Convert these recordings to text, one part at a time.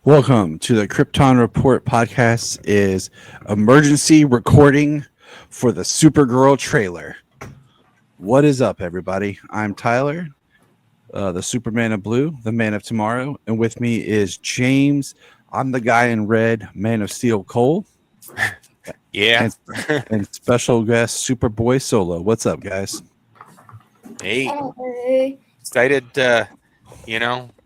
Welcome to the Krypton Report podcast is emergency recording for the Supergirl trailer. What is up, everybody? I'm Tyler, the Superman of Blue, the Man of Tomorrow, and with me is James. I'm the guy in red, Man of Steel Cole, Yeah. and special guest Superboy Solo. What's up, guys? Hey, Hey. excited to,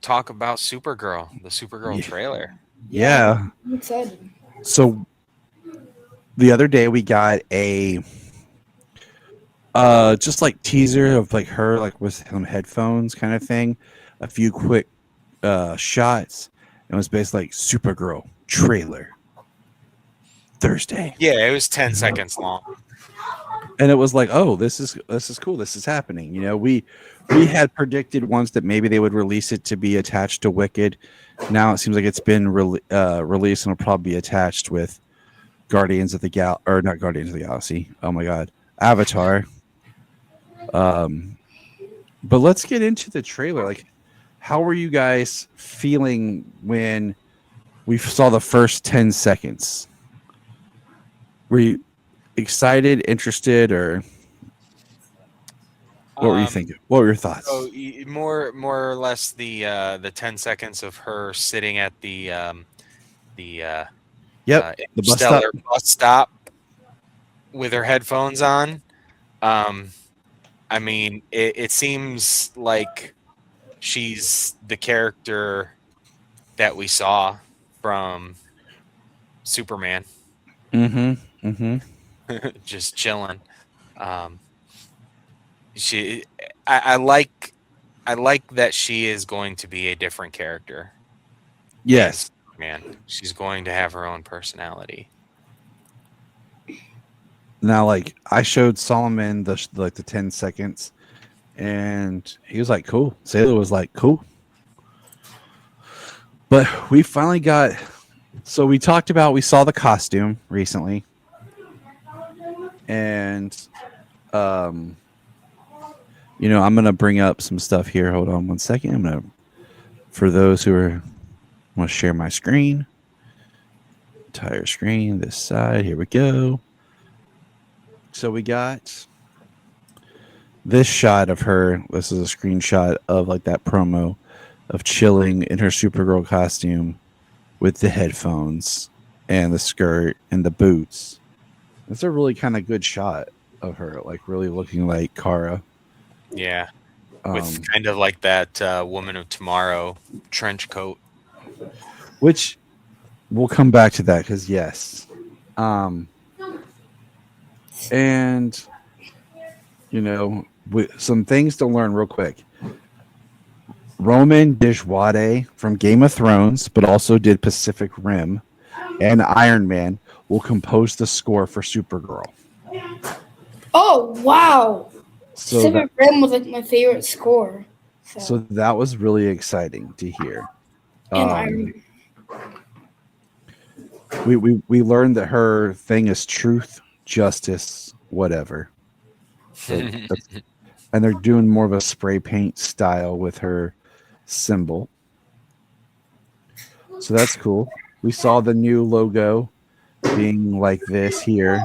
talk about Supergirl, the Supergirl Yeah. trailer. Yeah. I'm excited. So the other day we got a just like teaser of like her like with some headphones kind of thing, a few quick shots, and it was basically like Supergirl trailer Thursday, Yeah, it was 10 seconds long. and it was like, oh, this is cool, this is happening. We had predicted once that maybe they would release it to be attached to Wicked. Now it seems like it's been released and will probably be attached with Guardians of the or not Guardians of the Galaxy. Oh my God, Avatar. But let's get into the trailer. Like, how were you guys feeling when we saw the first 10 seconds? Were you excited, interested, or what were you thinking? What were your thoughts? So more or less the 10 seconds of her sitting at the Yep, the bus Interstellar stop. bus stop with her headphones on. I mean, it seems like she's the character that we saw from Superman, just chilling. She, I like that she is going to be a different character. Yes. Man, she's going to have her own personality. Now, like, I showed Solomon the 10 seconds, and he was like, "Cool." Sailor was like, "Cool." But we finally got. So we talked about, we saw the costume recently, and I'm gonna bring up some stuff here. Hold on one second. I'm gonna, for those who are, want to share my screen, entire screen, this side. Here we go. So we got this shot of her. This is a screenshot of like that promo of chilling in her Supergirl costume with the headphones and the skirt and the boots. That's a really kind of good shot of her, like really looking like Kara. Yeah, with kind of like that Woman of Tomorrow trench coat. Which we'll come back to that because yes. And some things to learn real quick. Roman Dishwade from Game of Thrones, but also did Pacific Rim and Iron Man, will compose the score for Supergirl. Oh wow! So Pacific Rim was like my favorite score. So that was really exciting to hear. And we learned that her thing is truth, justice, whatever. So and they're doing more of a spray paint style with her symbol. So that's cool. We saw the new logo being like this here.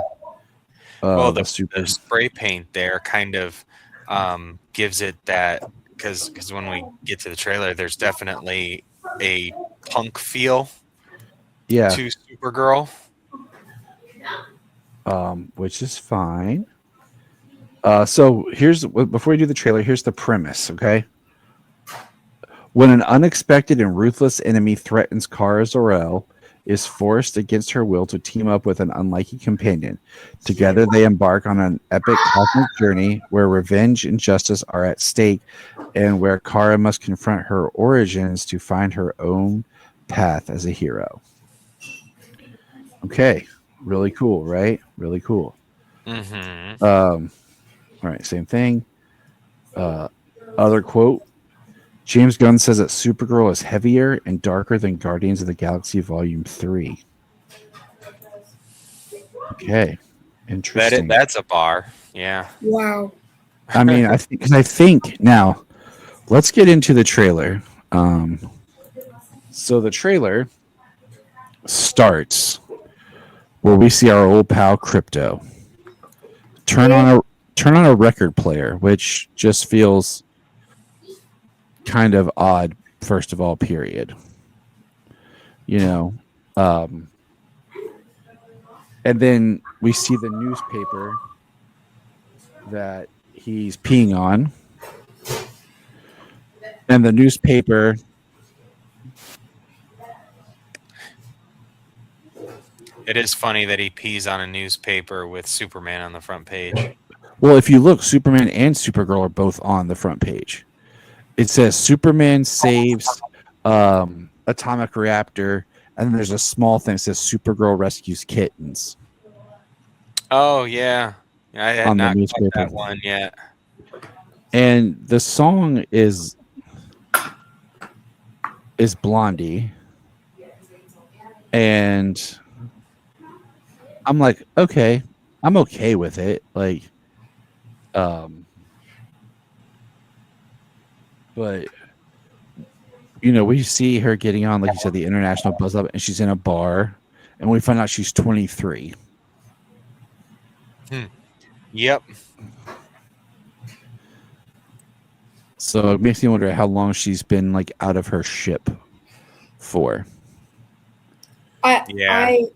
Well, the spray paint there kind of gives it that, because when we get to the trailer, there's definitely a punk feel to Supergirl. Which is fine. So before we do the trailer, here's the premise, okay? When an unexpected and ruthless enemy threatens Kara Zor-El is forced against her will to team up with an unlikely companion. Together they embark on an epic cosmic journey where revenge and justice are at stake and where Kara must confront her origins to find her own path as a hero. Okay. Really cool, right? Really cool. Mm-hmm. All right, same thing. Other quote. James Gunn says that Supergirl is heavier and darker than Guardians of the Galaxy Volume 3. Okay. Interesting. That's a bar. Yeah. wow. I mean, I think now, let's get into the trailer. So the trailer starts where we see our old pal Crypto turn Yeah. on a turn on a record player, which just feels kind of odd. First of all, period. You know, um, and then we see the newspaper that he's peeing on, and the newspaper. It is funny that he pees on a newspaper with Superman on the front page. Well, if you look, Superman and Supergirl are both on the front page. It says Superman saves atomic reactor, and then there's a small thing that says Supergirl rescues kittens Oh yeah, I had on the not caught newspaper. that one yet. And the song is Blondie, and I'm like, okay, I'm okay with it. Like, but we see her getting on, like you said, the international buzz up, and she's in a bar, and we find out she's 23. Yep. So it makes me wonder how long she's been like out of her ship for. I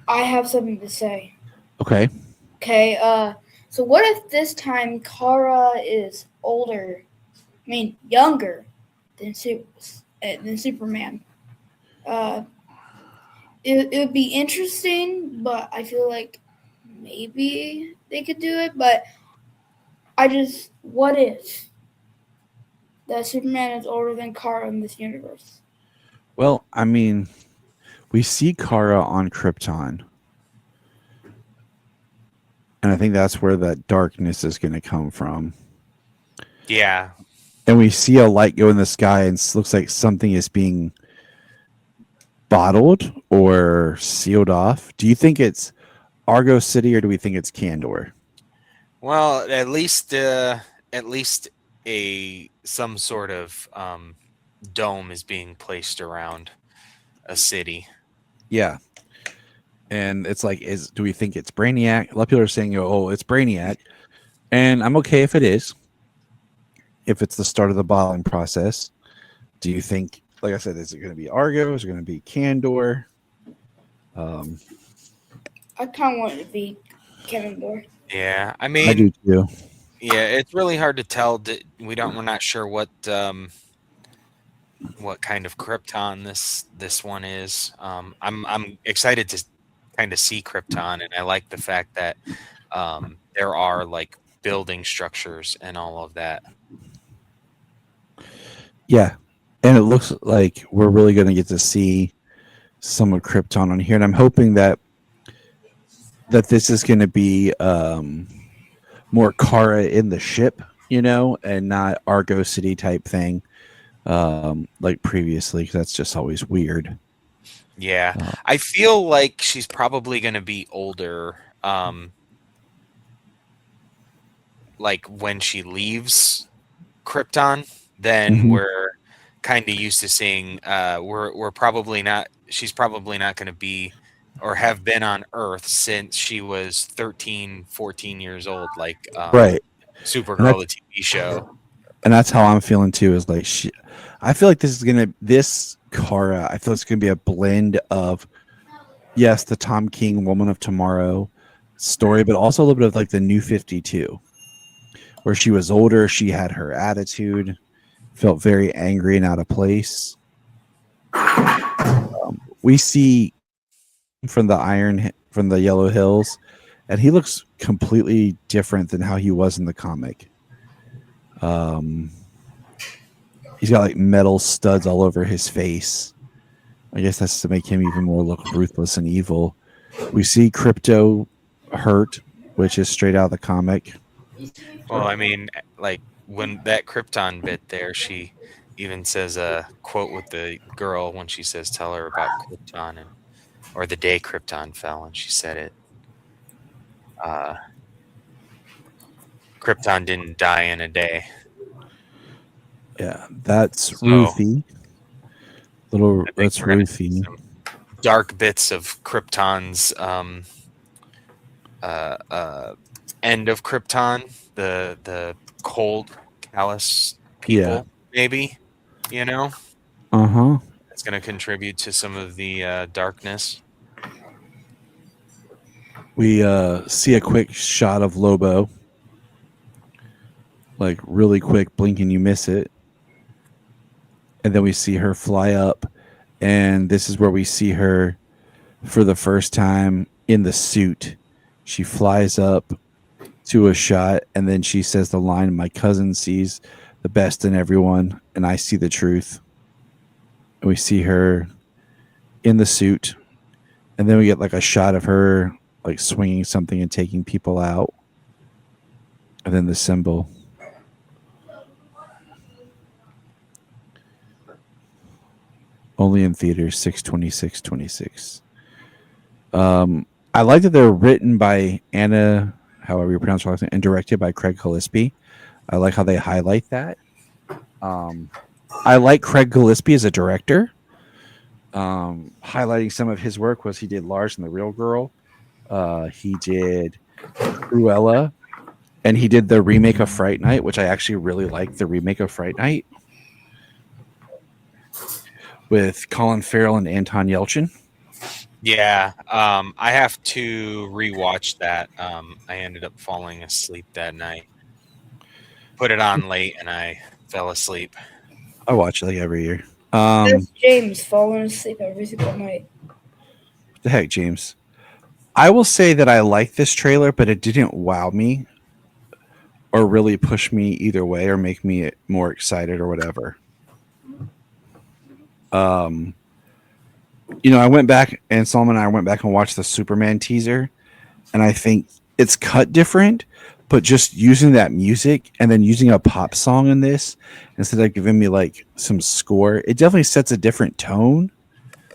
have something to say. Okay. Okay, so what if this time Kara is older, younger than Superman? It would be interesting, but I feel like maybe they could do it, but what if that Superman is older than Kara in this universe? Well, I mean, we see Kara on Krypton. And I think that's where that darkness is going to come from. Yeah. And we see a light go in the sky, and it looks like something is being bottled or sealed off. Do you think it's Argo City, or do we think it's Kandor? Well, at least some sort of dome is being placed around a city. Yeah. And it's like, do we think it's Brainiac? A lot of people are saying, oh, it's Brainiac. And I'm okay if it is. If it's the start of the bottling process. Do you think, like I said, is it going to be Argo? Is it going to be Kandor? I kind of want it to be Kandor. Yeah, I mean, I do too. Yeah, it's really hard to tell. We're not sure what kind of Krypton this one is. I'm excited to kind of see Krypton, and I like the fact that there are like building structures and all of that. Yeah, and it looks like we're really going to get to see some of Krypton on here, and I'm hoping that this is going to be more Kara in the ship, and not Argo City type thing, like previously, because that's just always weird. Yeah, I feel like she's probably going to be older, like when she leaves Krypton. Then we're kind of used to seeing. We're probably not. She's probably not going to be or have been on Earth since she was 13, 14 years old, like right. Supergirl, the TV show. And that's how I'm feeling too. Is like I feel like this Kara. I feel it's gonna be a blend of, yes, the Tom King Woman of Tomorrow story, but also a little bit of like the New 52, where she was older, she had her attitude, felt very angry and out of place. We see from the Yellow Hills, and he looks completely different than how he was in the comic. He's got like metal studs all over his face. I guess that's to make him even more look ruthless and evil. We see Crypto hurt, which is straight out of the comic. Well, I mean, like when that Krypton bit there, she even says a quote with the girl when she says, "Tell her about Krypton," or the day Krypton fell, and she said it. Krypton didn't die in a day. Yeah, that's Ruthie. That's Ruthie. dark bits of Krypton's uh, uh, end of Krypton, the cold, callous Yeah. people, maybe, you know, Uh-huh. it's going to contribute to some of the darkness. We see a quick shot of Lobo, like really quick, blink and you miss it. And then we see her fly up, and this is where we see her for the first time in the suit. She flies up to a shot, and then she says the line, "My cousin sees the best in everyone, and I see the truth." And we see her in the suit, and then we get like a shot of her like swinging something and taking people out, and then the symbol. Only in theaters, 6/26/26. I like that they're written by Anna, however you pronounce her last name, and directed by Craig Gillespie. I like how they highlight that. Um, I like Craig Gillespie as a director. Highlighting some of his work was he did Lars and the Real Girl. He did Cruella, and he did the remake of Fright Night, which I actually really like. The remake of Fright Night with Colin Farrell and Anton Yelchin. Yeah, I have to rewatch that. I ended up falling asleep that night. Put it on late, and I fell asleep. I watch it like every year. That's James falling asleep every single night. What the heck, James? I will say that I like this trailer, but it didn't wow me or really push me either way or make me more excited or whatever. Um, I went back and Solomon and I went back and watched the Superman teaser, and I think it's cut different, but just using that music and then using a pop song in this instead of giving me like some score, it definitely sets a different tone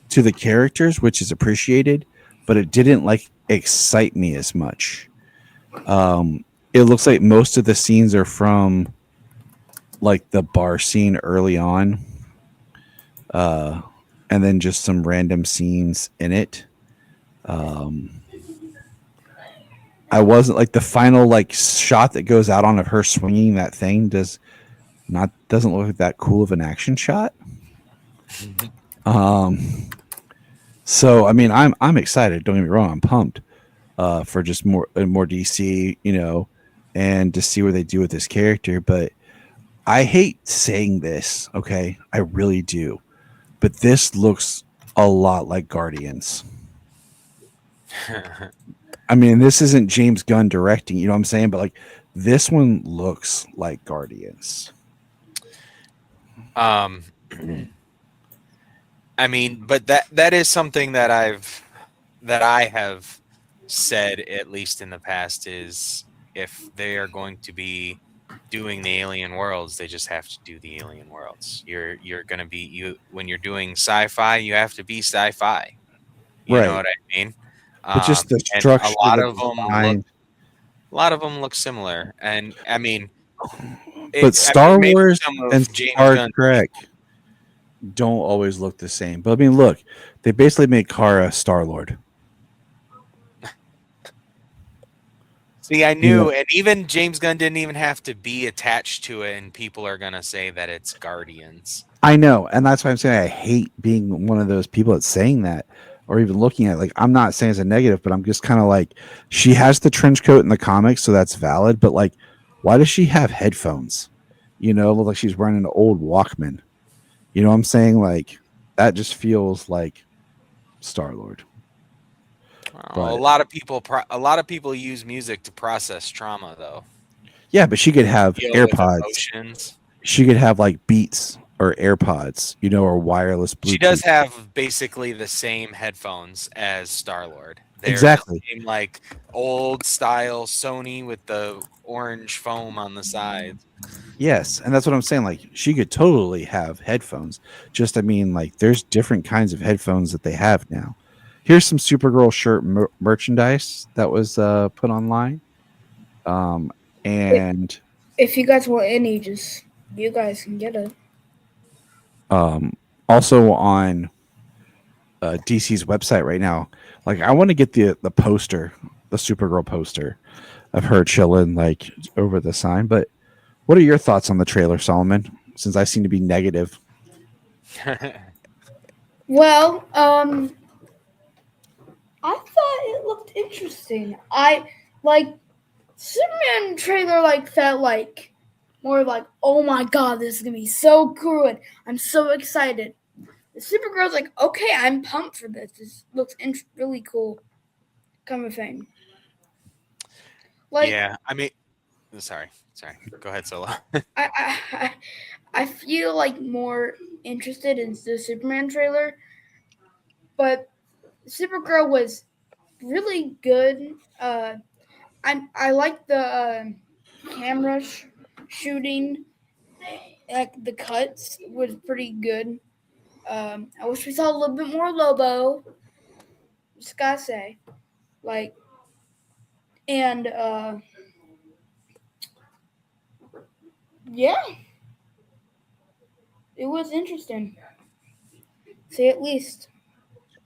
to the characters, which is appreciated, but it didn't like excite me as much. It looks like most of the scenes are from like the bar scene early on, uh, and then just some random scenes in it. Um, I wasn't like the final like shot that goes out on of her swinging that thing doesn't look like that cool of an action shot. Um, so I mean, I'm excited. Don't get me wrong, I'm pumped for just more DC, and to see what they do with this character. But I hate saying this, okay, I really do. But this looks a lot like Guardians. I mean, this isn't James Gunn directing, you know what I'm saying? But like this one looks like Guardians. I mean, but that is something that I have said, at least in the past, is if they are going to be doing the alien worlds, they just have to do the alien worlds. You're going to be when you're doing sci-fi, you have to be sci-fi. You know Right. what I mean? But just the And structure, the design. a lot of them look similar. And I mean, But Star maybe Wars some and of James Star Gunn. Trek don't always look the same. But I mean, look, they basically made Kara Star Lord. See, I knew, and even James Gunn didn't even have to be attached to it, and people are gonna say that it's Guardians. I know, and that's why I'm saying I hate being one of those people that's saying that, or even looking at it. Like I'm not saying it's a negative, but I'm just kind of like, she has the trench coat in the comics, so that's valid. But like, why does she have headphones? Look like she's wearing an old Walkman. You know what I'm saying? Like that just feels like Star Lord. Well, a lot of people use music to process trauma, though. Yeah, but she could have Deal with AirPods. emotions. She could have like Beats or AirPods, or wireless Bluetooth. She does have basically the same headphones as Star-Lord. They're Exactly. the same, like old style Sony with the orange foam on the sides. Yes, and that's what I'm saying. Like she could totally have headphones. Just I mean, like there's different kinds of headphones that they have now. Here's some Supergirl shirt merchandise that was put online. And If you guys want any, you guys can get it. also on DC's website right now. Like, I want to get the poster, the Supergirl poster of her chilling like over the sign. But what are your thoughts on the trailer, Solomon? Since I seem to be negative. Well, I thought it looked interesting. I like Superman trailer felt like more like, oh my god, this is gonna be so good. I'm so excited. The Supergirl's like, okay, I'm pumped for this. This looks really cool, kind of thing. Like, Yeah, I mean, sorry. Go ahead, Solo. I feel like more interested in the Superman trailer, but Supergirl was really good. I like the camera shooting. Like the cuts was pretty good. I wish we saw a little bit more Lobo. Just gotta say, like, and yeah, it was interesting. Say at least.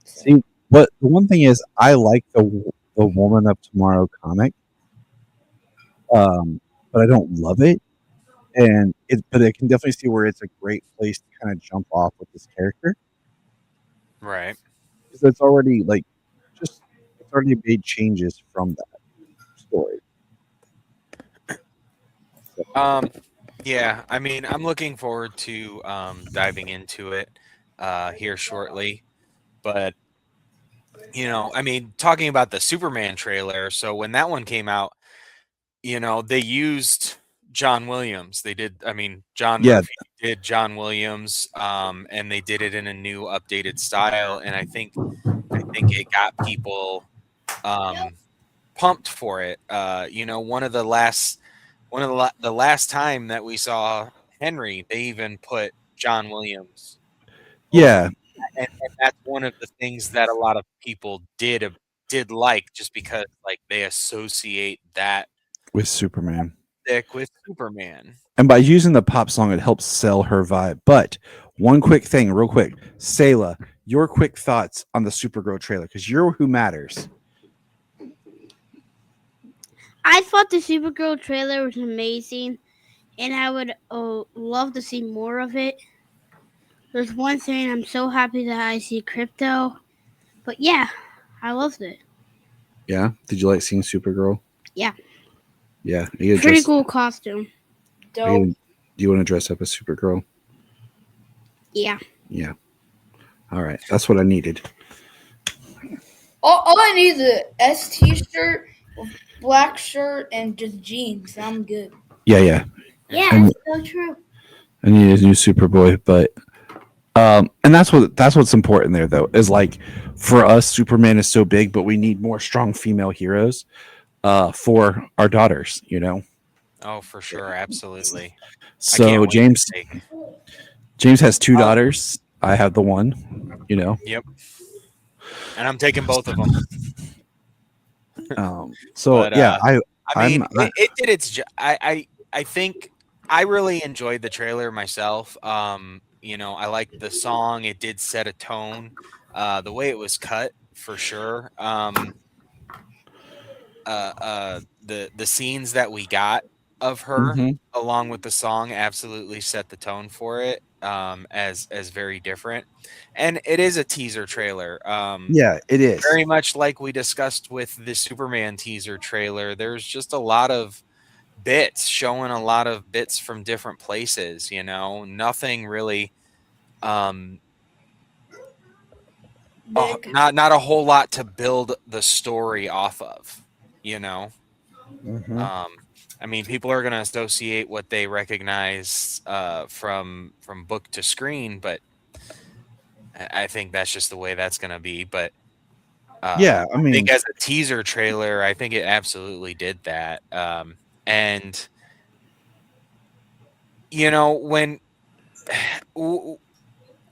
So. See, but the one thing is, I like the Woman of Tomorrow comic, but I don't love it. And but I can definitely see where it's a great place to kind of jump off with this character Right. because it's already like just it's already made changes from that story. So, Yeah, I mean, I'm looking forward to diving into it here shortly. But I mean, talking about the Superman trailer, so when that one came out, they used John Williams. They did, I mean, John yeah, Murphy did John Williams, and they did it in a new updated style, and I think it got people um, pumped for it. The last time that we saw Henry, they even put John Williams over, yeah, and that's one of the things that a lot of people did like, just because like they associate that with Superman. stick with Superman. And by using the pop song, it helps sell her vibe. But one quick thing, real quick, Sayla, your quick thoughts on the Supergirl trailer because you're who matters. I thought the Supergirl trailer was amazing, and I would love to see more of it. There's one thing, I'm so happy that I see crypto, but yeah, I loved it. Yeah, did you like seeing Supergirl? Yeah, Yeah, pretty cool costume. Dope. Do you want to dress up as Supergirl? Yeah. Yeah. All right, that's what I needed. All I need is a ST shirt, black shirt, and just jeans. I'm good. Yeah, yeah. Yeah, And- that's so true. I need a new Superboy, but and that's what's important there though is like for us, Superman is so big, but we need more strong female heroes for our daughters. Oh, for sure, absolutely. I So can't wait to James take. has two daughters. I have the one. Yep, and I'm taking both of them. So But, yeah, I mean, it did its job. I think I really enjoyed the trailer myself. I liked the song. It did set a tone. The way it was cut, for sure. The scenes that we got of her, Mhm. along with the song, absolutely set the tone for it. As very different, and it is a teaser trailer. Yeah, it is. Very much like we discussed with the Superman teaser trailer. There's just a lot of bits showing a lot of bits from different places. Nothing really. Big. Not a whole lot to build the story off of. You know. Mhm. I mean, people are going to associate what they recognize from book to screen, but I think that's just the way that's going to be. But Yeah, I I mean, think as a teaser trailer, I think it absolutely did that. And when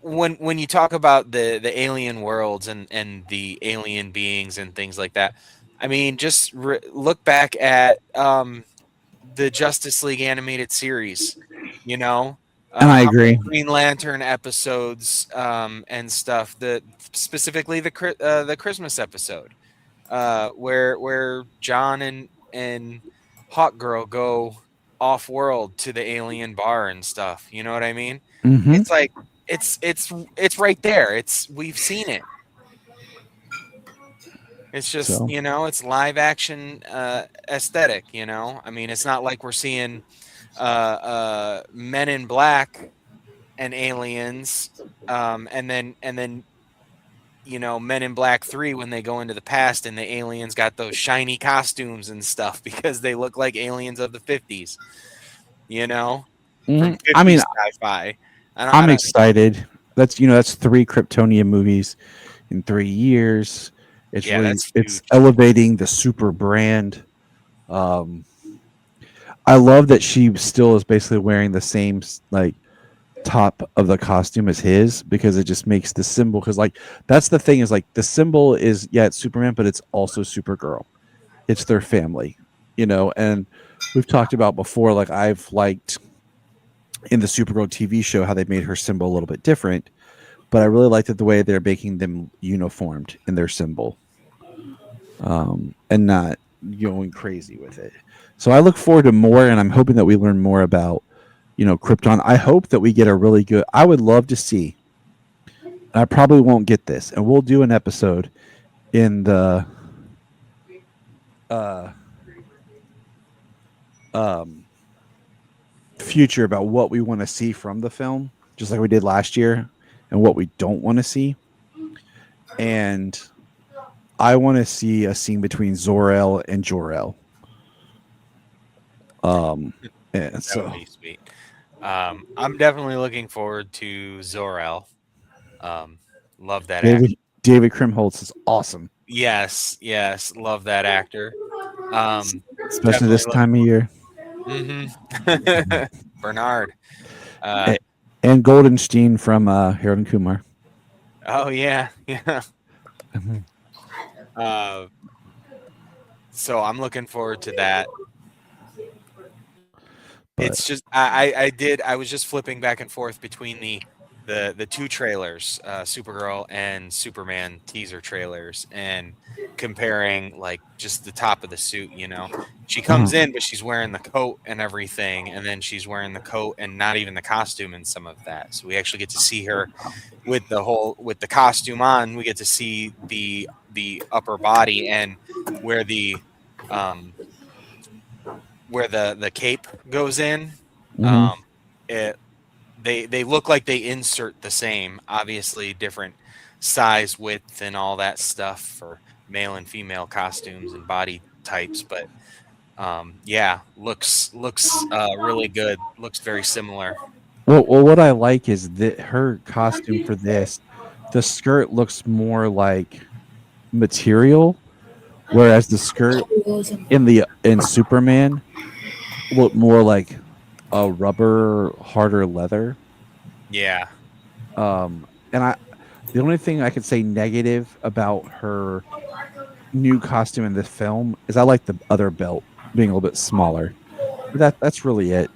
when you talk about the alien worlds and the alien beings and things like that, I mean, just look back at the Justice League animated series. You know, And I agree. Green Lantern episodes and stuff. Specifically the Christmas episode where John and Hawk Girl go off world to the alien bar and stuff. You know what I mean? Mm-hmm. It's like it's right there. We've seen it. It's just, So it's live action aesthetic. I mean, it's not like we're seeing Men in Black and aliens, and then Men in Black 3 when they go into the past and the aliens got those shiny costumes and stuff because they look like aliens of the 50s, from I mean, 50s sci-fi. I I'm don't. excited. That's 3 Kryptonian movies in 3 years. Yeah, that's It's huge. elevating the super brand. Um, I love that she still is basically wearing the same like top of the costume as his, because it just makes the symbol, because like that's the thing, is like the symbol is, yeah, it's Superman, but it's also Supergirl. It's their family, and we've talked about before, like I've liked in the Supergirl TV show how they made her symbol a little bit different, but I really liked it the way they're making them uniformed in their symbol, and not going crazy with it. So I look forward to more, and I'm hoping that we learn more about, Krypton. I hope that we get a really good. I would love to see. I probably won't get this, and we'll do an episode in the uh, um, future about what we want to see from the film, just like we did last year, and what we don't want to see. And I want to see a scene between Zor-El and Jor-El. And That so would be sweet. I'm definitely looking forward to Zor-El. Love that actor. David Krumholtz is awesome, Yes, love that actor. especially Definitely this time of year. Bernard. Uh, And Goldenstein from Harold and Kumar. oh yeah, yeah. Uh, so I'm looking forward to that. But It's just I was just flipping back and forth between the two trailers, Supergirl and Superman teaser trailers, and comparing like just the top of the suit. She comes in, but she's wearing the coat and everything, and then she's wearing the coat and not even the costume in some of that. So we actually get to see her with the costume on. We get to see the upper body and where the um where the cape goes in. Um, it they look like they insert the same, obviously different size, width, and all that stuff for male and female costumes and body types, but yeah, looks really good. Looks very similar. well, what I like is that her costume for this, the skirt looks more like material, whereas the skirt in Superman looked more like a rubber, harder leather. Yeah, And the only thing I could say negative about her new costume in this film is I like the other belt being a little bit smaller. But that's really it.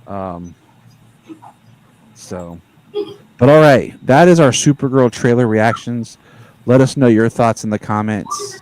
Um, so, but all right, that is our Supergirl trailer reactions. Let us know your thoughts in the comments.